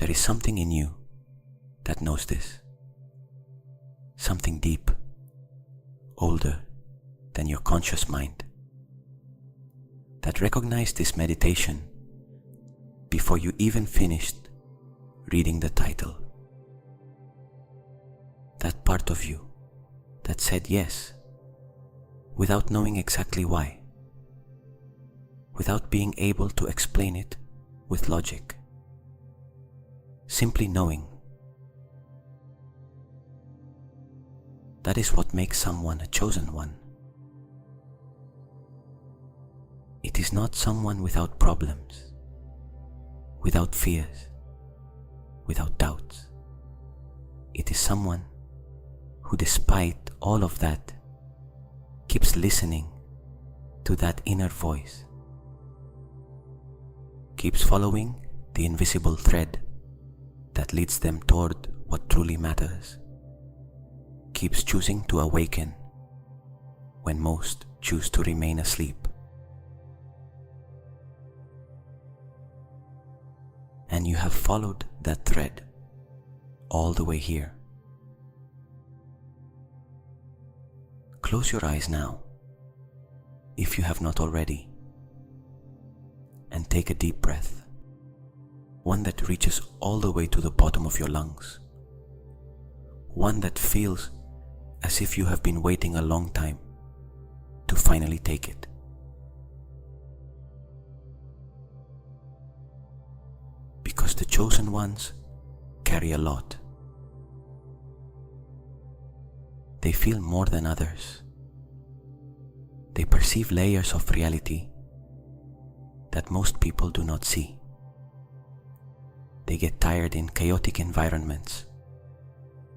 There is something in you that knows this. Something deep, older than your conscious mind, that recognized this meditation before you even finished reading the title. That part of you that said yes, without knowing exactly why, without being able to explain it with logic, simply knowing. That is what makes someone a chosen one. It is not someone without problems, without fears, without doubts. It is someone who, despite all of that, keeps listening to that inner voice, keeps following the invisible thread that leads them toward what truly matters, keeps choosing to awaken when most choose to remain asleep. And you have followed that thread all the way here. Close your eyes now, if you have not already, and take a deep breath, one that reaches all the way to the bottom of your lungs, one that feels as if you have been waiting a long time to finally take it. Because the chosen ones carry a lot. They feel more than others. They perceive layers of reality that most people do not see. They get tired in chaotic environments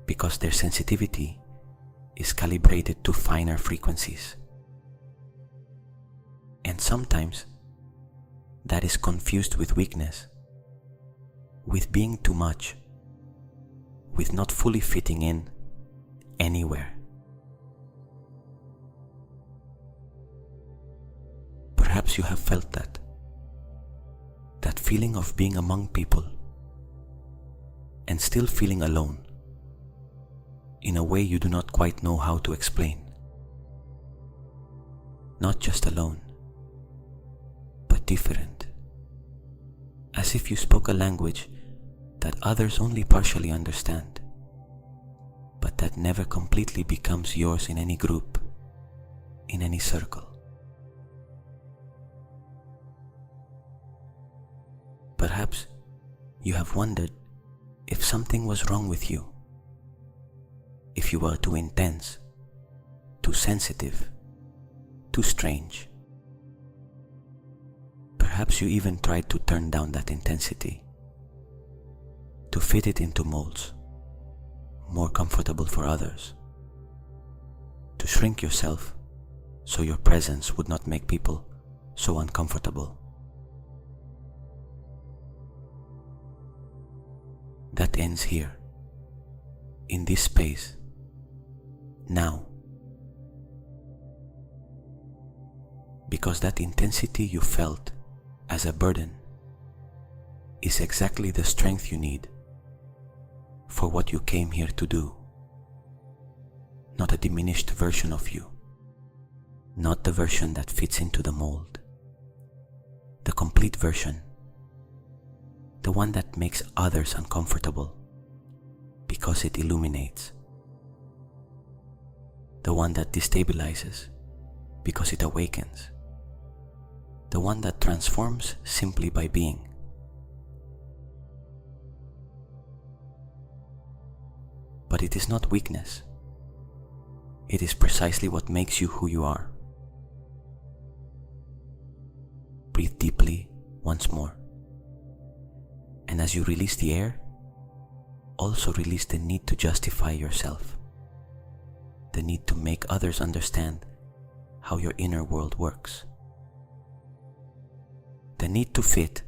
because their sensitivity is calibrated to finer frequencies. And sometimes that is confused with weakness, with being too much, with not fully fitting in anywhere. Perhaps you have felt that feeling of being among people and still feeling alone in a way you do not quite know how to explain. Not just alone, but different. As if you spoke a language that others only partially understand, but that never completely becomes yours in any group, in any circle. Perhaps you have wondered if something was wrong with you, if you were too intense, too sensitive, too strange. Perhaps you even tried to turn down that intensity, to fit it into molds more comfortable for others, to shrink yourself so your presence would not make people so uncomfortable. That ends here, in this space, now. Because that intensity you felt as a burden is exactly the strength you need for what you came here to do. Not a diminished version of you, not the version that fits into the mold, the complete version, the one that makes others uncomfortable because it illuminates, the one that destabilizes because it awakens, the one that transforms simply by being. But it is not weakness. It is precisely what makes you who you are. Breathe deeply once more. And as you release the air, also release the need to justify yourself, the need to make others understand how your inner world works, the need to fit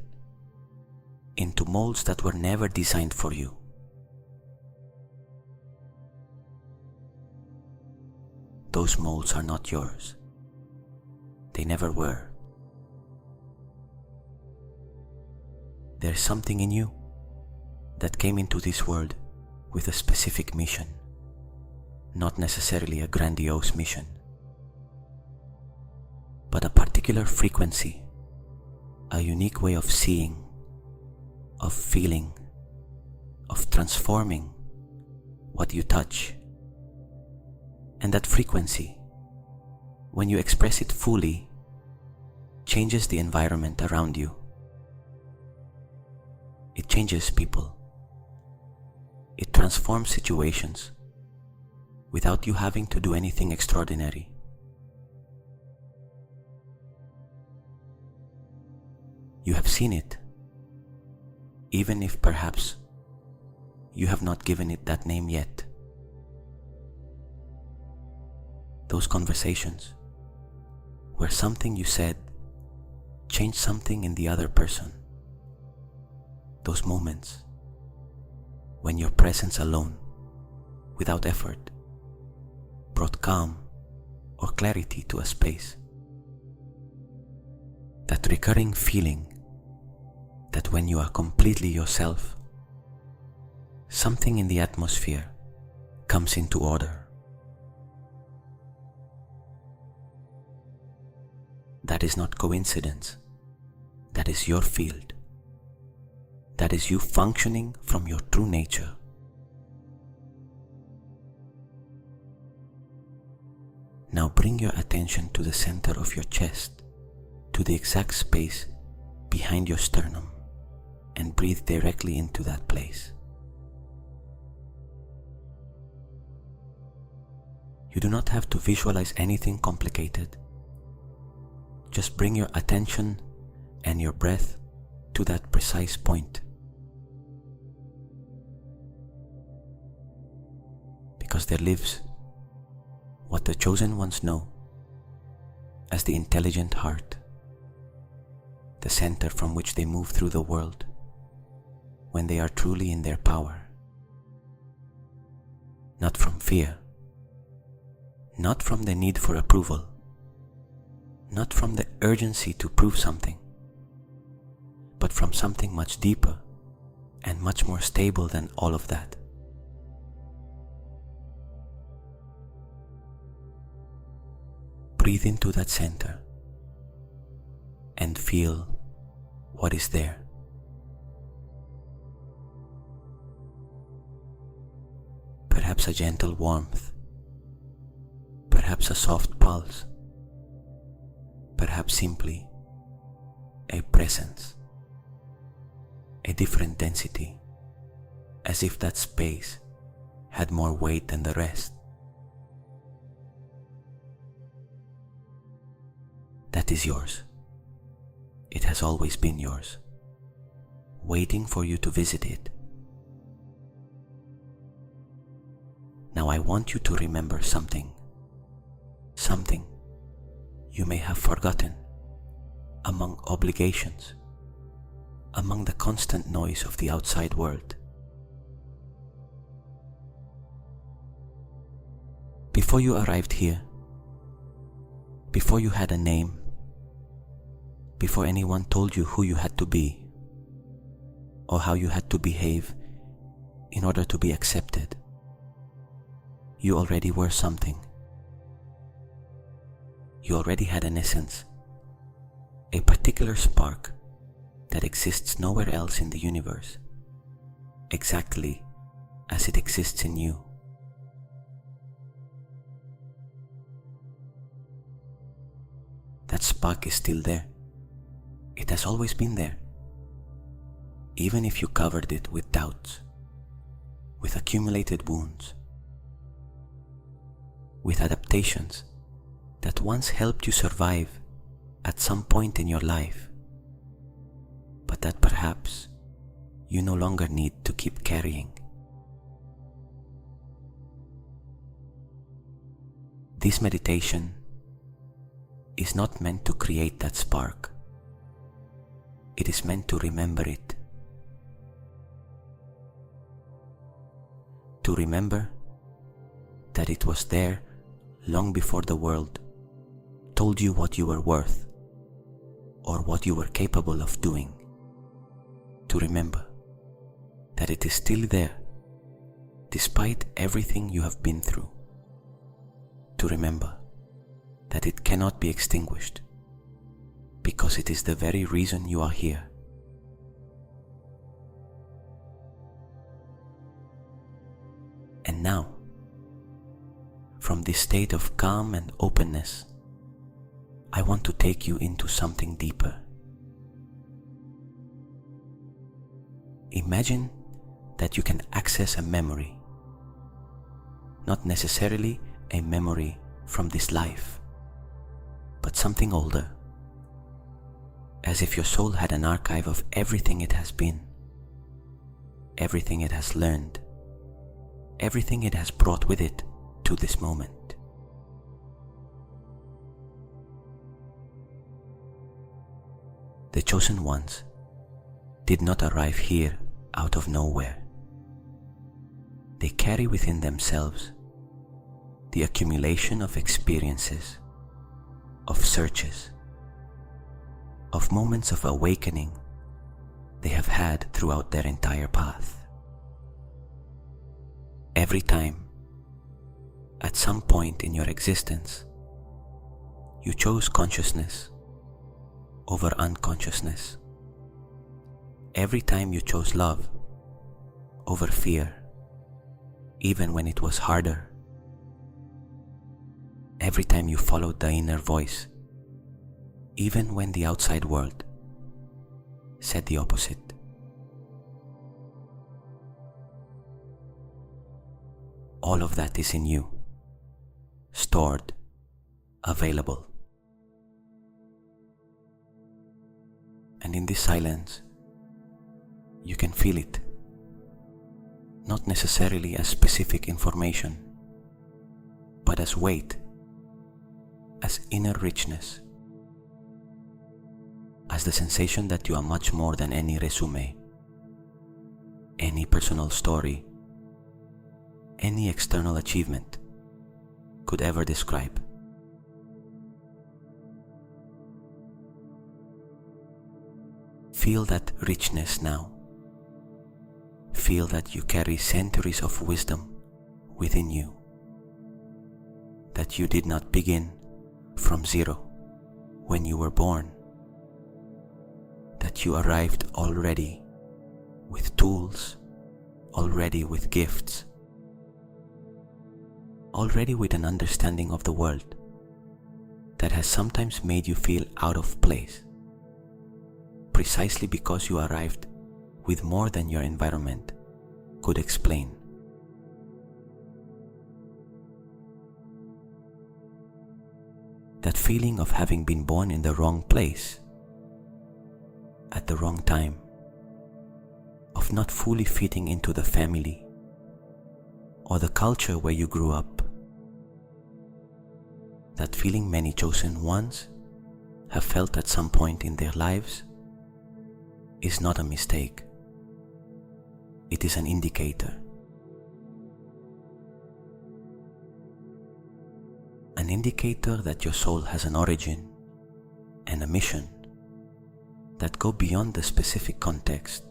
into molds that were never designed for you. Those molds are not yours. They never were. There's something in you that came into this world with a specific mission, not necessarily a grandiose mission, but a particular frequency, a unique way of seeing, of feeling, of transforming what you touch. And that frequency, when you express it fully, changes the environment around you. It changes people. It transforms situations without you having to do anything extraordinary. You have seen it, even if perhaps you have not given it that name yet. Those conversations where something you said changed something in the other person. Those moments when your presence alone, without effort, brought calm or clarity to a space. That recurring feeling that when you are completely yourself, something in the atmosphere comes into order. That is not coincidence. That is your field. That is you functioning from your true nature. Now bring your attention to the center of your chest, to the exact space behind your sternum, and breathe directly into that place. You do not have to visualize anything complicated. Just bring your attention and your breath to that precise point. Because there lives what the chosen ones know as the intelligent heart, the center from which they move through the world when they are truly in their power. Not from fear, not from the need for approval, not from the urgency to prove something, but from something much deeper and much more stable than all of that. Breathe into that center and feel what is there. Perhaps a gentle warmth, perhaps a soft pulse, perhaps simply a presence, a different density, as if that space had more weight than the rest. That is yours. It has always been yours, waiting for you to visit it. Now I want you to remember something you may have forgotten among obligations, among the constant noise of the outside world. Before you arrived here, before you had a name, before anyone told you who you had to be or how you had to behave in order to be accepted, you already were something. You already had an essence, a particular spark that exists nowhere else in the universe, exactly as it exists in you. That spark is still there. It has always been there, even if you covered it with doubts, with accumulated wounds, with adaptations that once helped you survive at some point in your life, but that perhaps you no longer need to keep carrying. This meditation is not meant to create that spark. It is meant to remember it. To remember that it was there long before the world told you what you were worth or what you were capable of doing. To remember that it is still there, despite everything you have been through. To remember that it cannot be extinguished, because it is the very reason you are here. And now, from this state of calm and openness, I want to take you into something deeper. Imagine that you can access a memory, not necessarily a memory from this life, but something older, as if your soul had an archive of everything it has been, everything it has learned, everything it has brought with it to this moment. The chosen ones did not arrive here out of nowhere. They carry within themselves the accumulation of experiences, of searches, of moments of awakening they have had throughout their entire path. Every time, at some point in your existence, you chose consciousness over unconsciousness. Every time you chose love over fear, even when it was harder. Every time you followed the inner voice, even when the outside world said the opposite. All of that is in you, stored, available. And in this silence, you can feel it, not necessarily as specific information, but as weight, as inner richness, as the sensation that you are much more than any resume, any personal story, any external achievement could ever describe. Feel that richness now. Feel that you carry centuries of wisdom within you, that you did not begin from zero when you were born, that you arrived already with tools, already with gifts, already with an understanding of the world that has sometimes made you feel out of place, precisely because you arrived with more than your environment could explain. That feeling of having been born in the wrong place, at the wrong time, of not fully fitting into the family or the culture where you grew up. That feeling many chosen ones have felt at some point in their lives is not a mistake. It is an indicator. An indicator that your soul has an origin and a mission that go beyond the specific context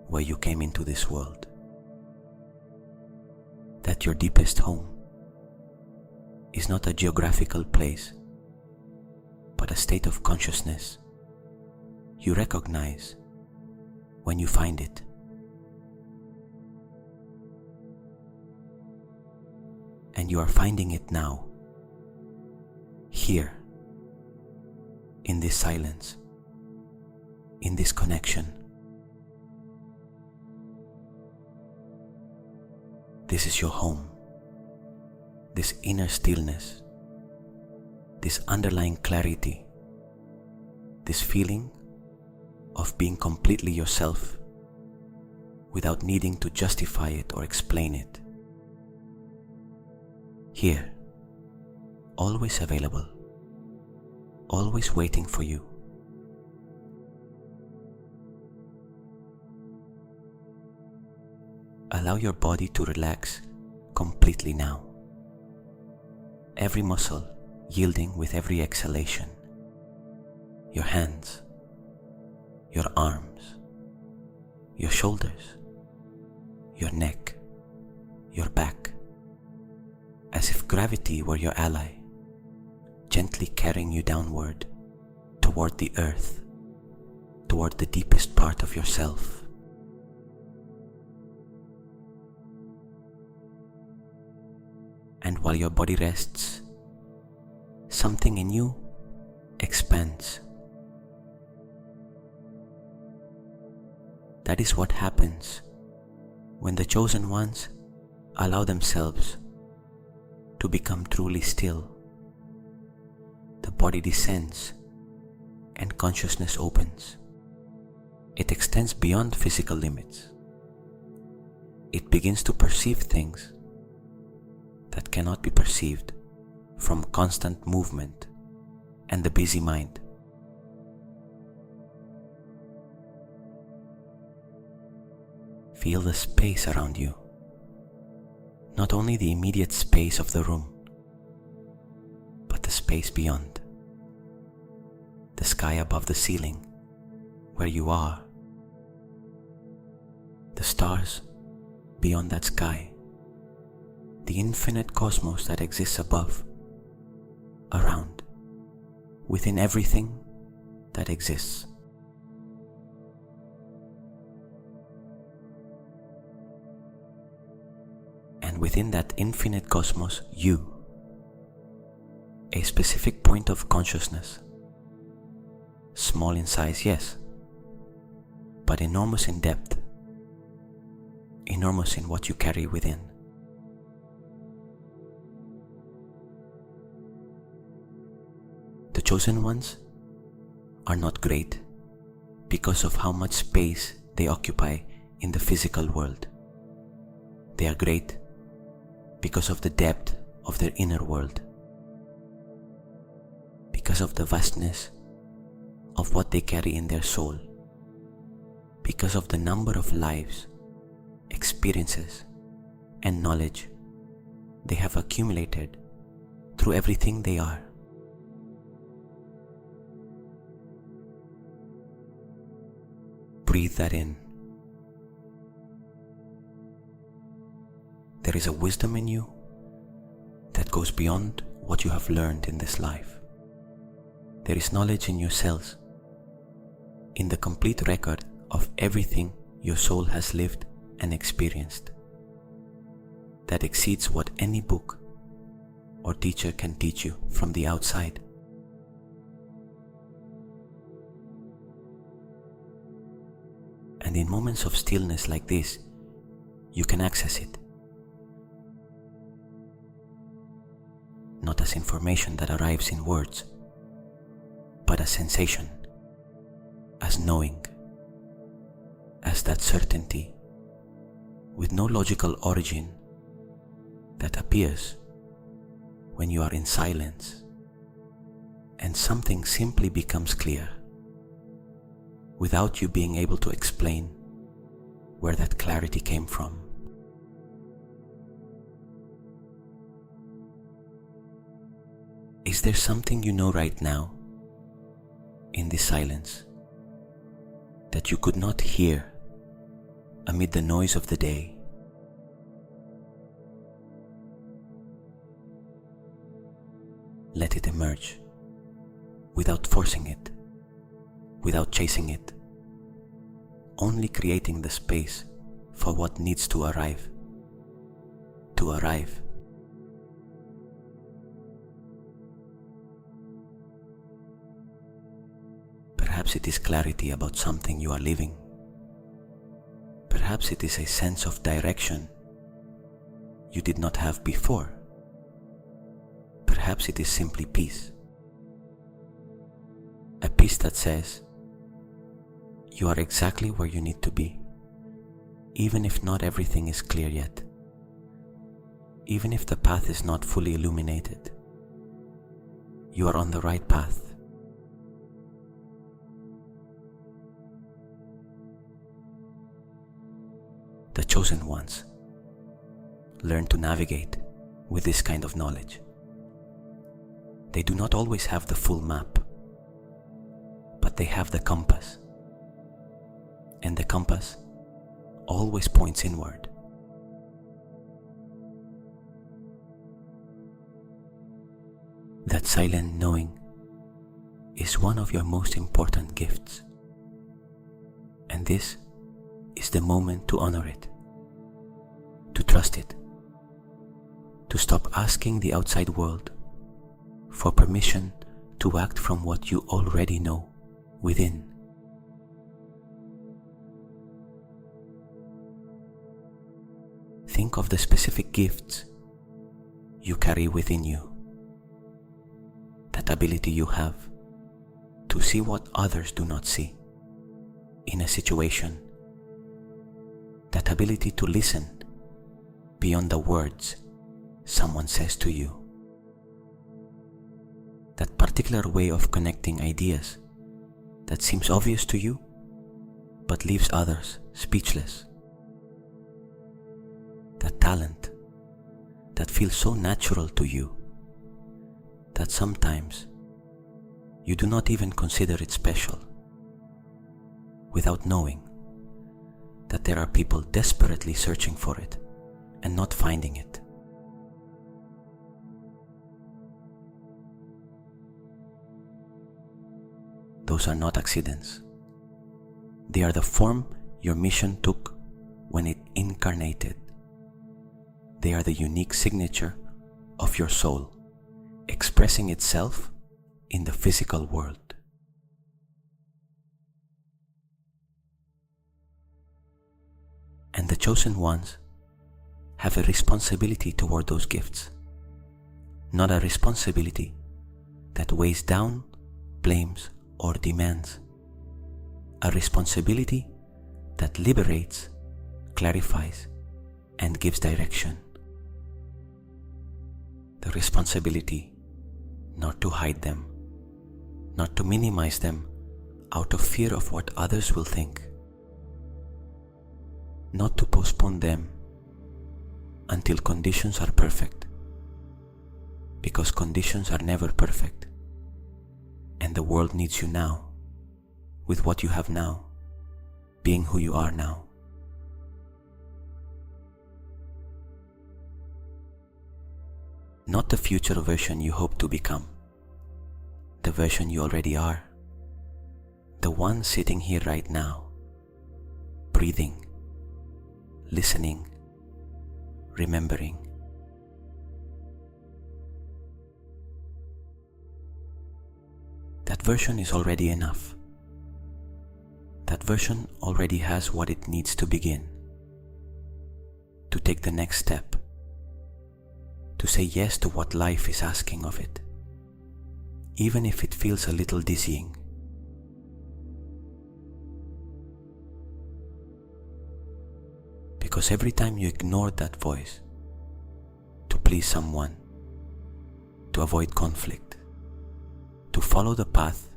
where you came into this world. That your deepest home is not a geographical place, but a state of consciousness you recognize when you find it. And you are finding it now, here, in this silence, in this connection. This is your home, this inner stillness, this underlying clarity, this feeling of being completely yourself without needing to justify it or explain it. Here, always available, always waiting for you. Allow your body to relax completely now. Every muscle yielding with every exhalation. Your hands, your arms, your shoulders, your neck, your back, as if gravity were your ally, gently carrying you downward toward the earth, toward the deepest part of yourself. And while your body rests, something in you expands. That is what happens when the chosen ones allow themselves to become truly still. The body descends and consciousness opens. It extends beyond physical limits. It begins to perceive things that cannot be perceived from constant movement and the busy mind. Feel the space around you, not only the immediate space of the room, but the space beyond, the sky above the ceiling where you are, the stars beyond that sky, the infinite cosmos that exists above, around, within everything that exists. And within that infinite cosmos, you, a specific point of consciousness, small in size, yes, but enormous in depth, enormous in what you carry within. The chosen ones are not great because of how much space they occupy in the physical world. They are great because of the depth of their inner world, because of the vastness of what they carry in their soul, because of the number of lives, experiences, and knowledge they have accumulated through everything they are. Breathe that in. There is a wisdom in you that goes beyond what you have learned in this life. There is knowledge in your cells, in the complete record of everything your soul has lived and experienced, that exceeds what any book or teacher can teach you from the outside. And in moments of stillness like this, you can access it. Not as information that arrives in words, but as sensation, as knowing, as that certainty with no logical origin that appears when you are in silence and something simply becomes clear without you being able to explain where that clarity came from. Is there something you know right now, in this silence, that you could not hear amid the noise of the day? Let it emerge, without forcing it, without chasing it, only creating the space for what needs to arrive. To arrive. Perhaps it is clarity about something you are living. Perhaps it is a sense of direction you did not have before. Perhaps it is simply peace. A peace that says, you are exactly where you need to be, even if not everything is clear yet, even if the path is not fully illuminated. You are on the right path. The chosen ones learn to navigate with this kind of knowledge. They do not always have the full map, but they have the compass. And the compass always points inward, That silent knowing is one of your most important gifts. And this is the moment to honor it, to trust it, to stop asking the outside world for permission to act from what you already know within. Think of the specific gifts you carry within you, that ability you have to see what others do not see in a situation, that ability to listen beyond the words someone says to you, that particular way of connecting ideas that seems obvious to you but leaves others speechless, that talent that feels so natural to you that sometimes you do not even consider it special, without knowing that there are people desperately searching for it and not finding it. Those are not accidents. They are the form your mission took when it incarnated. They are the unique signature of your soul, expressing itself in the physical world. And the chosen ones have a responsibility toward those gifts, not a responsibility that weighs down, blames, or demands. A responsibility that liberates, clarifies, and gives direction. The responsibility not to hide them, not to minimize them out of fear of what others will think, not to postpone them until conditions are perfect, because conditions are never perfect, and the world needs you now, with what you have now, being who you are now. Not the future version you hope to become, the version you already are, the one sitting here right now, breathing, listening, remembering. That version is already enough. That version already has what it needs to begin, to take the next step, to say yes to what life is asking of it, even if it feels a little dizzying. Because every time you ignored that voice to please someone, to avoid conflict, to follow the path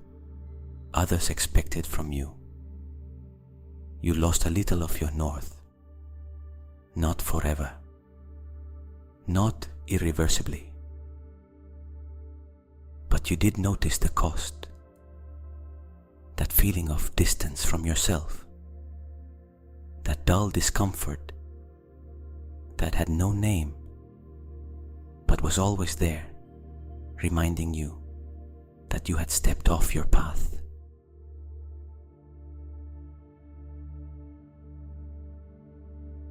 others expected from you, you lost a little of your north. Not forever, not irreversibly, but you did notice the cost, that feeling of distance from yourself, that dull discomfort that had no name but was always there, reminding you that you had stepped off your path.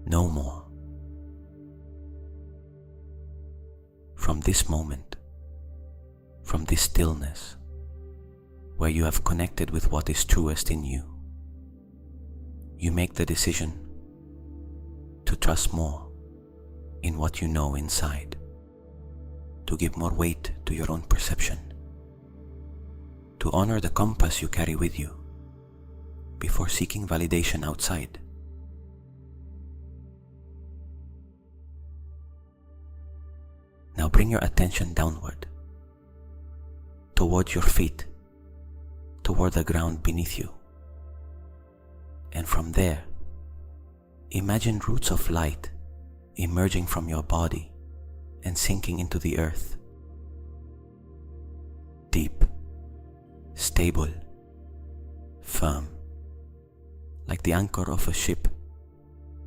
No more. From this moment, from this stillness, where you have connected with what is truest in you, you make the decision to trust more in what you know inside, to give more weight to your own perception, to honor the compass you carry with you before seeking validation outside. Now bring your attention downward, towards your feet, toward the ground beneath you. And from there, imagine roots of light emerging from your body and sinking into the earth. Deep, stable, firm, like the anchor of a ship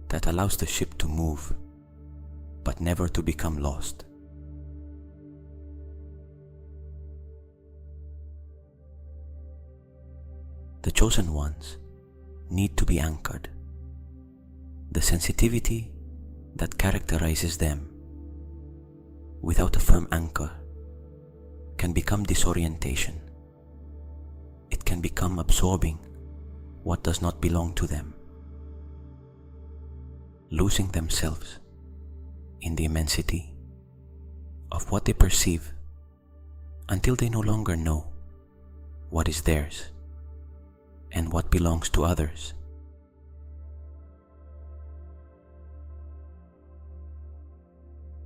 that allows the ship to move, but never to become lost. The chosen ones need to be anchored. The sensitivity that characterizes them, without a firm anchor, can become disorientation. It can become absorbing what does not belong to them, losing themselves in the immensity of what they perceive until they no longer know what is theirs and what belongs to others.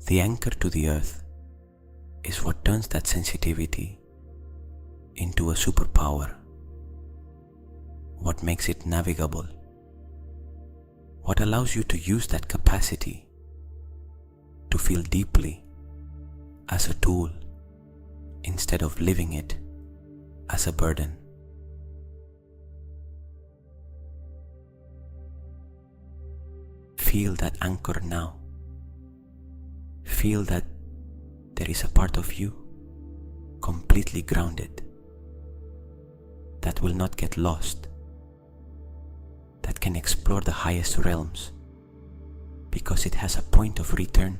The anchor to the earth is what turns that sensitivity into a superpower, what makes it navigable, what allows you to use that capacity to feel deeply as a tool instead of living it as a burden. Feel that anchor now. Feel that there is a part of you completely grounded, that will not get lost, that can explore the highest realms because it has a point of return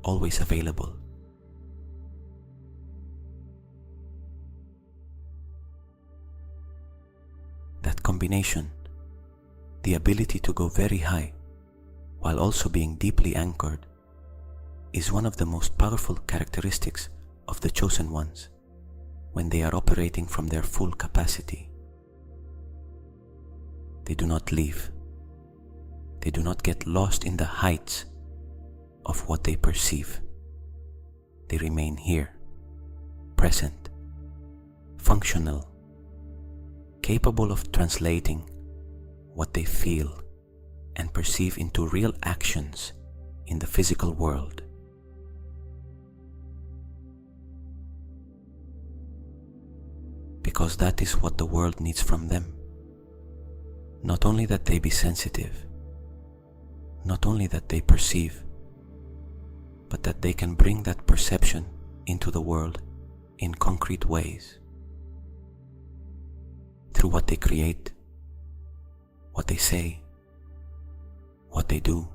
always available. That combination, the ability to go very high while also being deeply anchored, is one of the most powerful characteristics of the chosen ones when they are operating from their full capacity. They do not leave. They do not get lost in the heights of what they perceive. They remain here, present, functional, capable of translating what they feel and perceive into real actions in the physical world. Because that is what the world needs from them. Not only that they be sensitive, not only that they perceive, but that they can bring that perception into the world in concrete ways. Through what they create, what they say, what they do,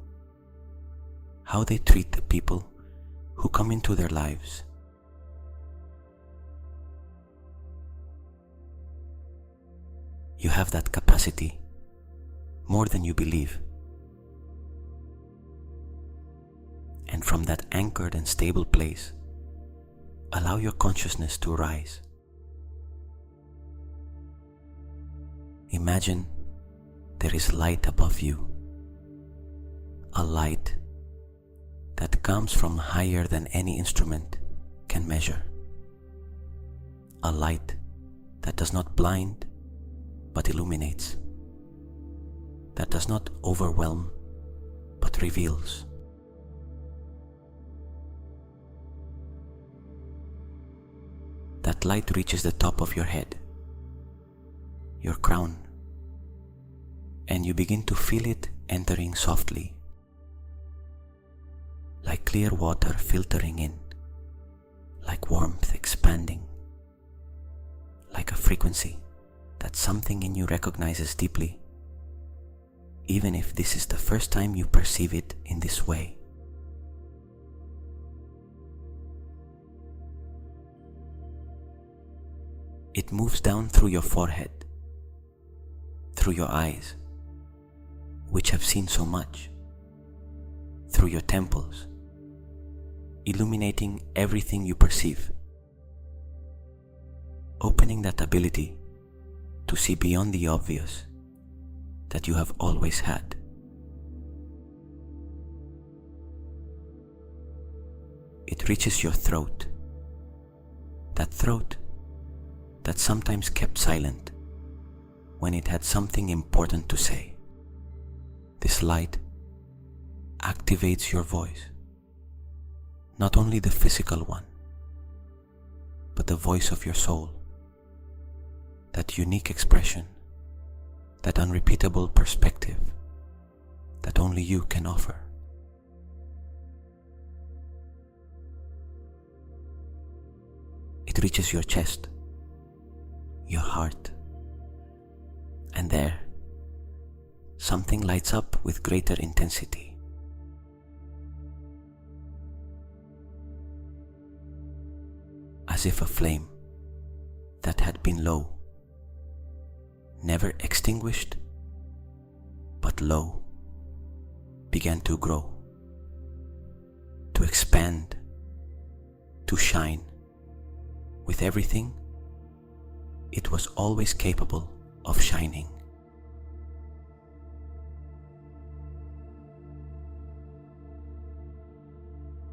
how they treat the people who come into their lives. You have that capacity more than you believe. And from that anchored and stable place, allow your consciousness to rise. Imagine there is light above you, a light that comes from higher than any instrument can measure, a light that does not blind but illuminates, that does not overwhelm but reveals. That light reaches the top of your head, your crown, and you begin to feel it entering softly, like clear water filtering in, like warmth expanding, like a frequency that something in you recognizes deeply, even if this is the first time you perceive it in this way. It moves down through your forehead, through your eyes, which have seen so much, through your temples, illuminating everything you perceive, opening that ability to see beyond the obvious that you have always had. It reaches your throat, that throat that sometimes kept silent when it had something important to say. This light activates your voice, not only the physical one, but the voice of your soul, that unique expression, that unrepeatable perspective that only you can offer. It reaches your chest, your heart, And there, something lights up with greater intensity. As if a flame that had been low, never extinguished, but low, began to grow, to expand, to shine with everything it was always capable of shining.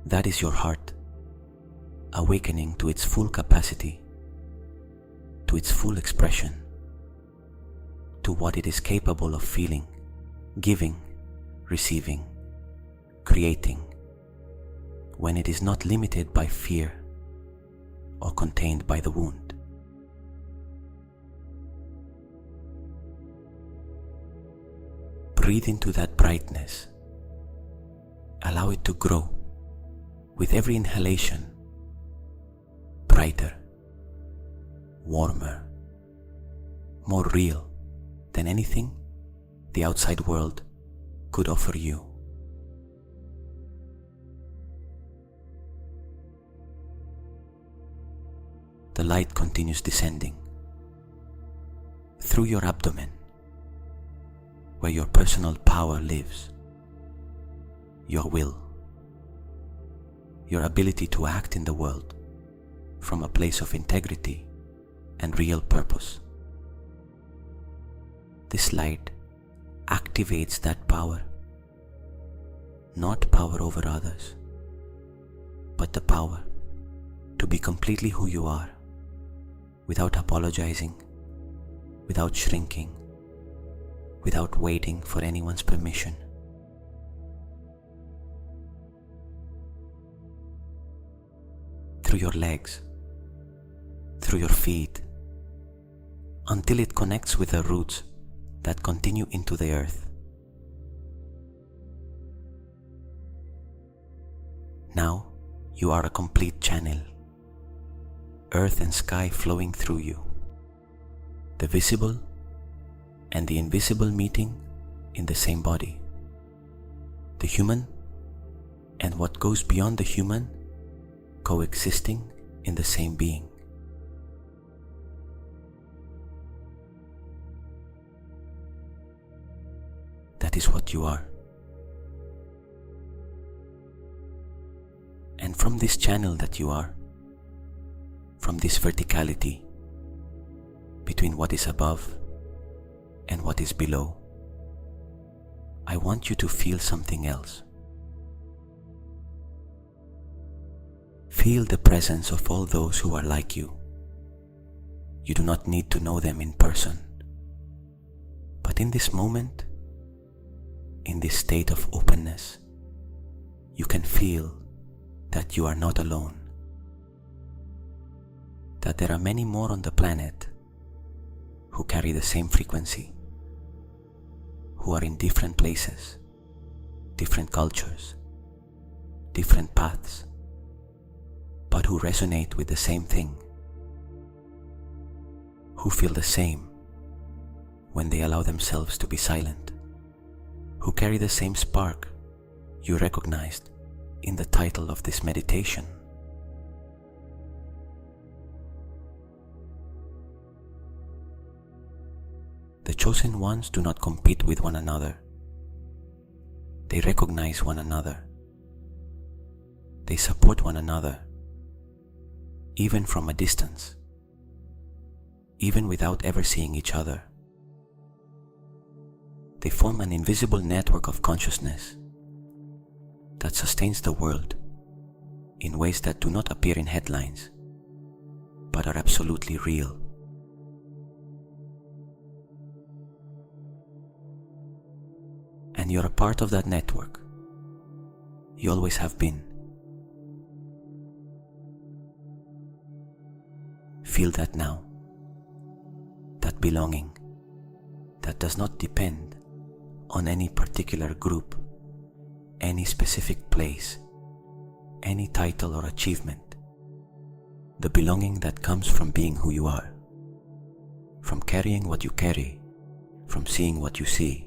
That is your heart, awakening to its full capacity, to its full expression, to what it is capable of feeling, giving, receiving, creating, when it is not limited by fear or contained by the wound. Breathe into that brightness. Allow it to grow with every inhalation, brighter, warmer, more real than anything the outside world could offer you. The light continues descending through your abdomen, where your personal power lives, your will, your ability to act in the world from a place of integrity and real purpose. This light activates that power, not power over others, but the power to be completely who you are, without apologizing, without shrinking, without waiting for anyone's permission. Through your legs, through your feet, until it connects with the roots that continue into the earth. Now you are a complete channel, earth and sky flowing through you, the visible and the invisible meeting in the same body, the human and what goes beyond the human coexisting in the same being. That is what you are. And from this channel that you are, from this verticality between what is above and what is below, I want you to feel something else. Feel the presence of all those who are like you. You do not need to know them in person, but in this moment, in this state of openness, you can feel that you are not alone, that there are many more on the planet who carry the same frequency, who are in different places, different cultures, different paths, but who resonate with the same thing, who feel the same when they allow themselves to be silent, who carry the same spark you recognized in the title of this meditation. The chosen ones do not compete with one another. They recognize one another. They support one another, even from a distance, even without ever seeing each other. They form an invisible network of consciousness that sustains the world in ways that do not appear in headlines, but are absolutely real. And you're a part of that network. You always have been. Feel that now. That belonging that does not depend on any particular group, any specific place, any title or achievement. The belonging that comes from being who you are, from carrying what you carry, from seeing what you see.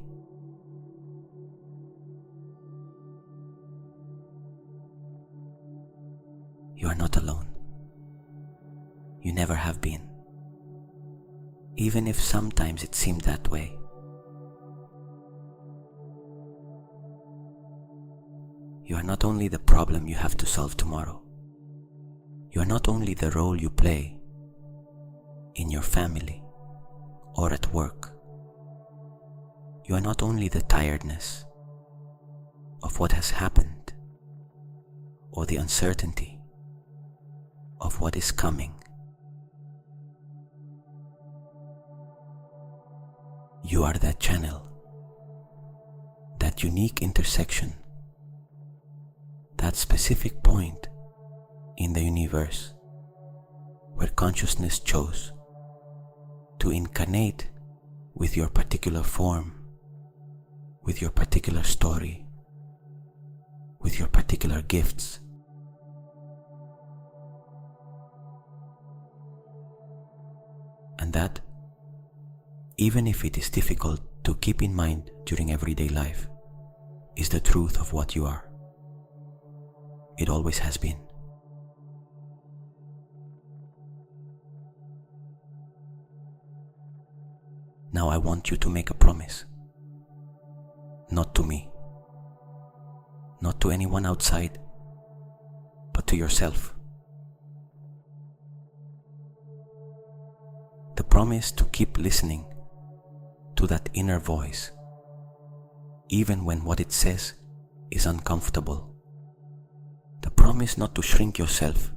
You are not alone. You never have been, even if sometimes it seemed that way. You are not only the problem you have to solve tomorrow. You are not only the role you play in your family or at work. You are not only the tiredness of what has happened or the uncertainty of what is coming. You are that channel, that unique intersection, that specific point in the universe where consciousness chose to incarnate with your particular form, with your particular story, with your particular gifts. And that, even if it is difficult to keep in mind during everyday life, is the truth of what you are. It always has been. Now I want you to make a promise. Not to me, not to anyone outside, but to yourself. The promise to keep listening to that inner voice, even when what it says is uncomfortable. The promise not to shrink yourself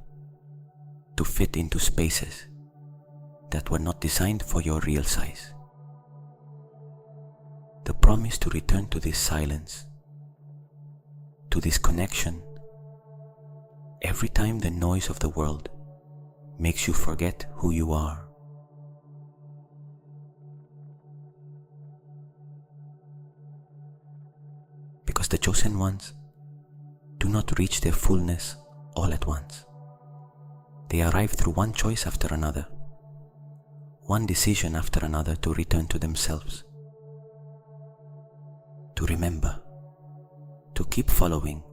to fit into spaces that were not designed for your real size. The promise to return to this silence, to this connection, every time the noise of the world makes you forget who you are. Because the chosen ones do not reach their fullness all at once. They arrive through one choice after another, one decision after another to return to themselves, to remember, to keep following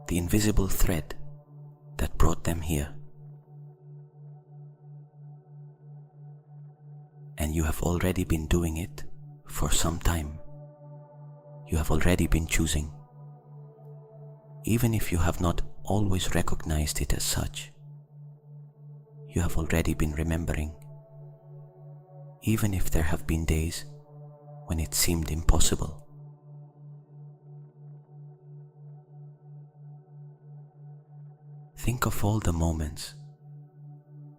the invisible thread that brought them here. And you have already been doing it for some time. You have already been choosing, even if you have not always recognized it as such. You have already been remembering, even if there have been days when it seemed impossible. Think of all the moments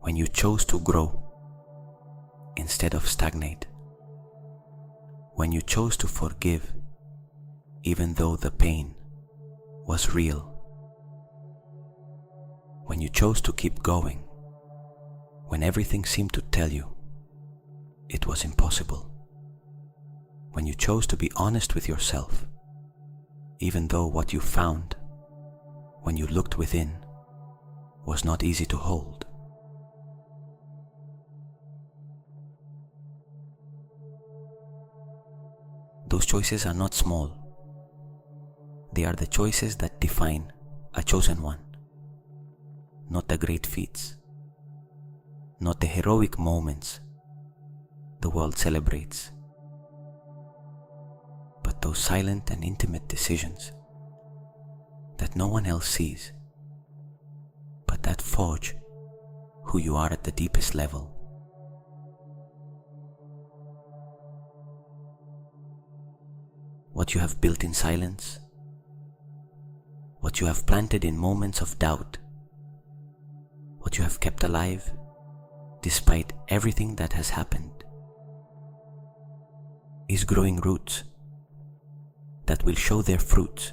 when you chose to grow instead of stagnate, when you chose to forgive even though the pain was real, when you chose to keep going, when everything seemed to tell you it was impossible, when you chose to be honest with yourself, even though what you found when you looked within was not easy to hold. Those choices are not small. They are the choices that define a chosen one, not the great feats, not the heroic moments the world celebrates, but those silent and intimate decisions that no one else sees, but that forge who you are at the deepest level. What you have built in silence, what you have planted in moments of doubt, what you have kept alive despite everything that has happened, is growing roots that will show their fruits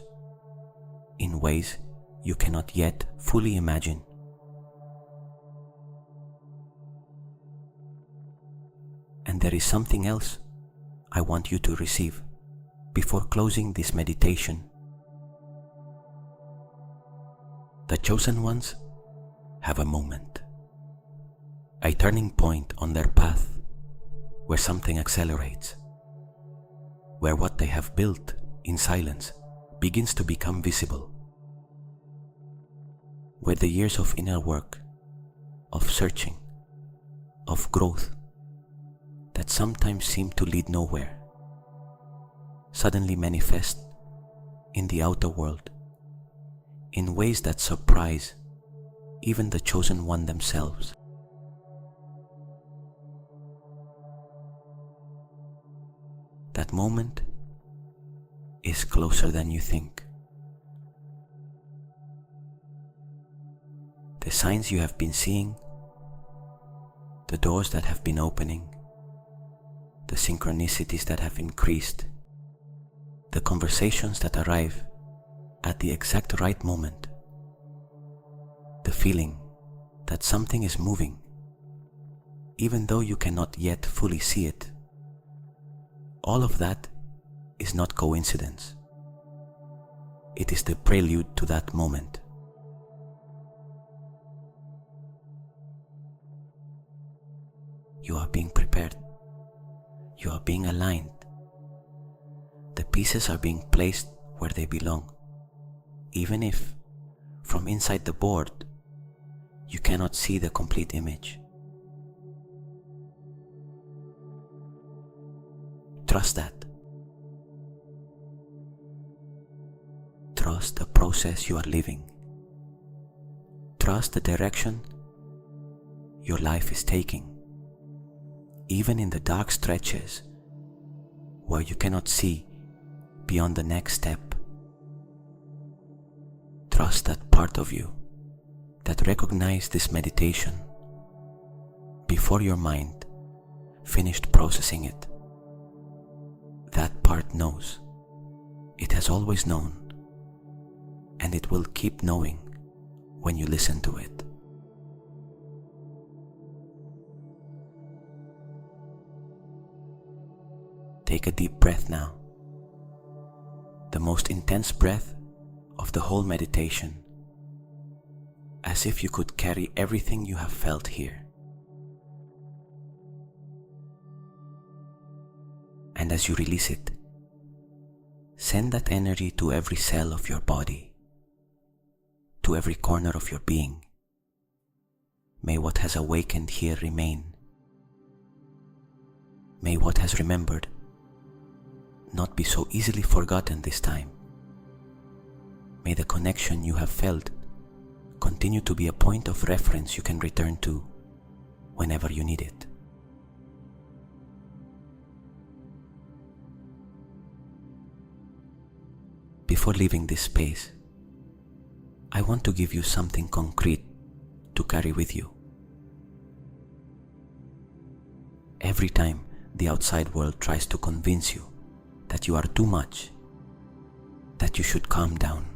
in ways you cannot yet fully imagine. And there is something else I want you to receive before closing this meditation. The chosen ones have a moment, a turning point on their path where something accelerates, where what they have built in silence begins to become visible, where the years of inner work, of searching, of growth that sometimes seem to lead nowhere, suddenly manifest in the outer world in ways that surprise even the chosen one themselves. That moment is closer than you think. The signs you have been seeing, the doors that have been opening, the synchronicities that have increased, the conversations that arrive at the exact right moment, the feeling that something is moving, even though you cannot yet fully see it. All of that is not coincidence. It is the prelude to that moment. You are being prepared. You are being aligned. The pieces are being placed where they belong, even if, from inside the board, you cannot see the complete image. Trust that. Trust the process you are living. Trust the direction your life is taking, even in the dark stretches where you cannot see beyond the next step. Trust that part of you that recognized this meditation before your mind finished processing it. That part knows. It has always known, and it will keep knowing when you listen to it. Take a deep breath now, the most intense breath of the whole meditation, as if you could carry everything you have felt here. And as you release it, send that energy to every cell of your body, to every corner of your being. May what has awakened here remain. May what has remembered not be so easily forgotten this time. May the connection you have felt continue to be a point of reference you can return to whenever you need it. Before leaving this space, I want to give you something concrete to carry with you. Every time the outside world tries to convince you that you are too much, that you should calm down,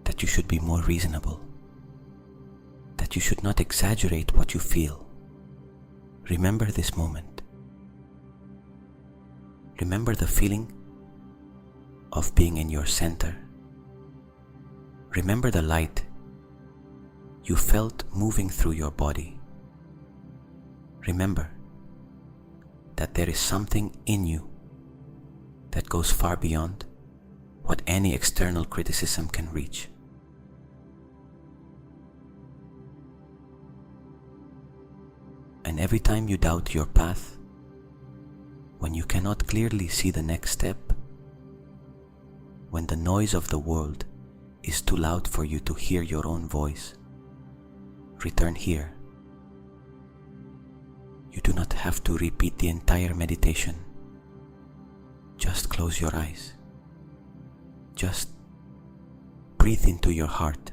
that you should be more reasonable, that you should not exaggerate what you feel, remember this moment. Remember the feeling of being in your center. Remember the light you felt moving through your body. Remember that there is something in you that goes far beyond what any external criticism can reach. And every time you doubt your path, when you cannot clearly see the next step, when the noise of the world is too loud for you to hear your own voice, return here. You do not have to repeat the entire meditation. Just close your eyes. Just breathe into your heart.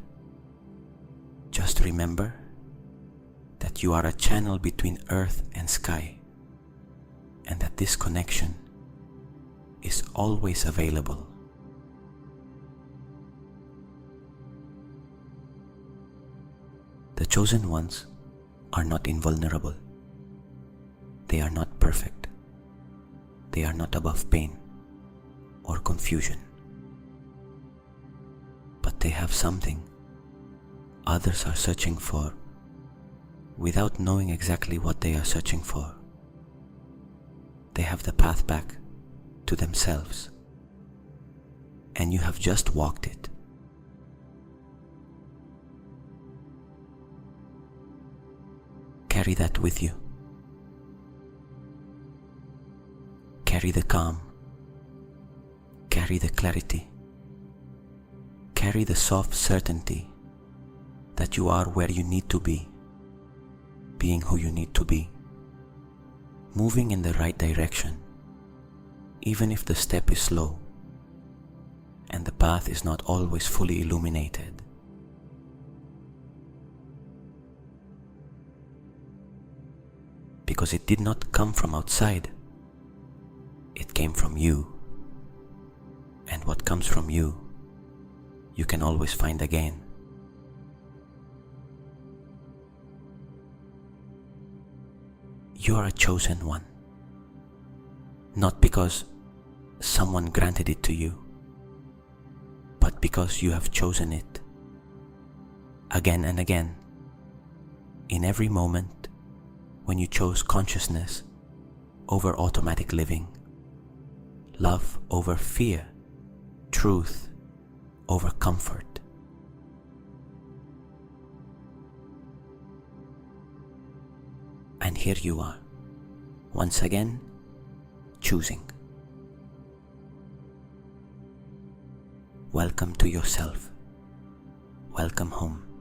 Just remember that you are a channel between earth and sky, and that this connection is always available. The chosen ones are not invulnerable. They are not perfect. They are not above pain or confusion. But they have something others are searching for without knowing exactly what they are searching for. They have the path back to themselves, and you have just walked it. Carry that with you. Carry the calm. Carry the clarity. Carry the soft certainty that you are where you need to be, being who you need to be, moving in the right direction, even if the step is slow and the path is not always fully illuminated. Because it did not come from outside, it came from you. And what comes from you, you can always find again. You are a chosen one, not because someone granted it to you, but because you have chosen it again and again, in every moment when you chose consciousness over automatic living, love over fear, truth over comfort. And here you are, once again, choosing. Welcome to yourself. Welcome home.